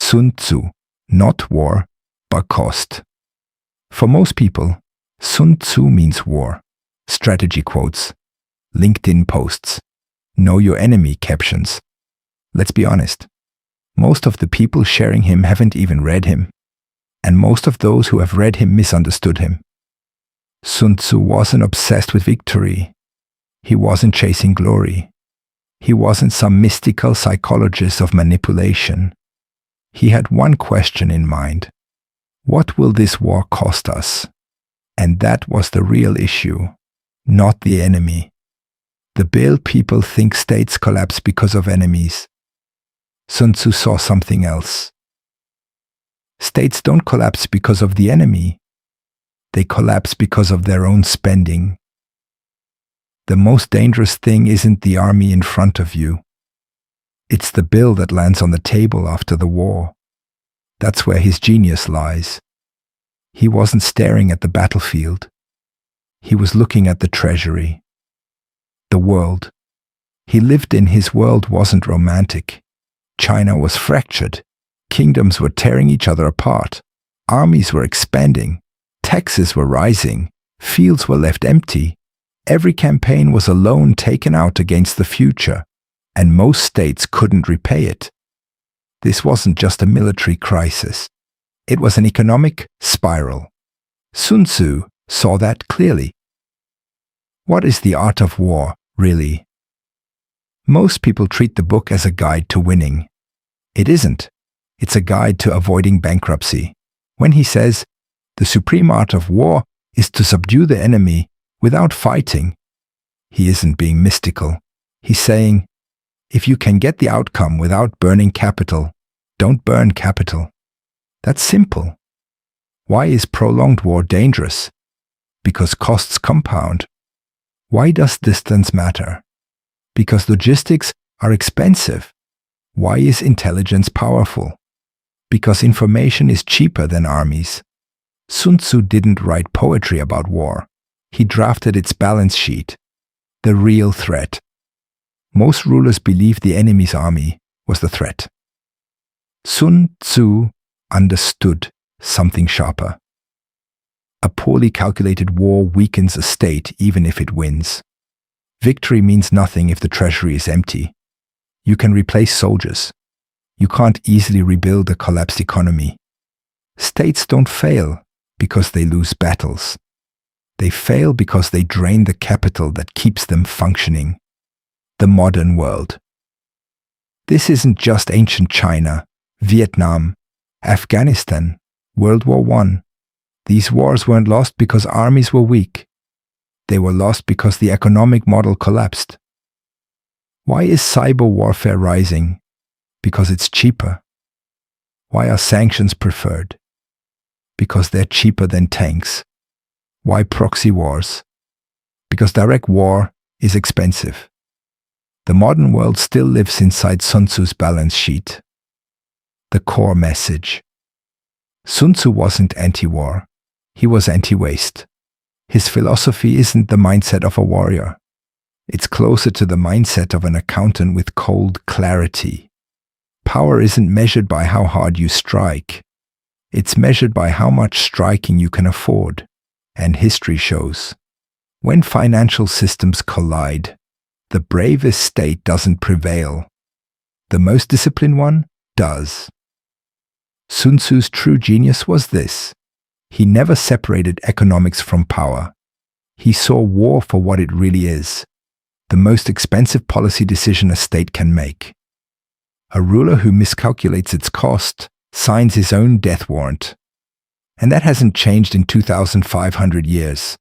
Sun Tzu, not war, but cost. For most people, Sun Tzu means war. Strategy quotes, LinkedIn posts, know your enemy captions. Let's be honest. Most of the people sharing him haven't even read him. And most of those who have read him misunderstood him. Sun Tzu wasn't obsessed with victory. He wasn't chasing glory. He wasn't some mystical psychologist of manipulation. He had one question in mind. What will this war cost us? And that was the real issue, not the enemy. The Bill people think states collapse because of enemies. Sun Tzu saw something else. States don't collapse because of the enemy. They collapse because of their own spending. The most dangerous thing isn't the army in front of you. It's the bill that lands on the table after the war. That's where his genius lies. He wasn't staring at the battlefield. He was looking at the treasury. The world. He lived in his world wasn't romantic. China was fractured. Kingdoms were tearing each other apart. Armies were expanding. Taxes were rising. Fields were left empty. Every campaign was a loan taken out against the future, and most states couldn't repay it. This wasn't just a military crisis. It was an economic spiral. Sun Tzu saw that clearly. What is the art of war, really? Most people treat the book as a guide to winning. It isn't. It's a guide to avoiding bankruptcy. When he says, the supreme art of war is to subdue the enemy without fighting, he isn't being mystical. He's saying, if you can get the outcome without burning capital, don't burn capital. That's simple. Why is prolonged war dangerous? Because costs compound. Why does distance matter? Because logistics are expensive. Why is intelligence powerful? Because information is cheaper than armies. Sun Tzu didn't write poetry about war. He drafted its balance sheet, the real threat. Most rulers believed the enemy's army was the threat. Sun Tzu understood something sharper. A poorly calculated war weakens a state even if it wins. Victory means nothing if the treasury is empty. You can replace soldiers. You can't easily rebuild a collapsed economy. States don't fail because they lose battles. They fail because they drain the capital that keeps them functioning. The modern world. This isn't just ancient China, Vietnam, Afghanistan, World War I. These wars weren't lost because armies were weak. They were lost because the economic model collapsed. Why is cyber warfare rising? Because it's cheaper. Why are sanctions preferred? Because they're cheaper than tanks. Why proxy wars? Because direct war is expensive. The modern world still lives inside Sun Tzu's balance sheet. The core message. Sun Tzu wasn't anti-war. He was anti-waste. His philosophy isn't the mindset of a warrior. It's closer to the mindset of an accountant with cold clarity. Power isn't measured by how hard you strike. It's measured by how much striking you can afford. And history shows, when financial systems collide, the bravest state doesn't prevail. The most disciplined one does. Sun Tzu's true genius was this. He never separated economics from power. He saw war for what it really is, the most expensive policy decision a state can make. A ruler who miscalculates its cost signs his own death warrant. And that hasn't changed in 2,500 years.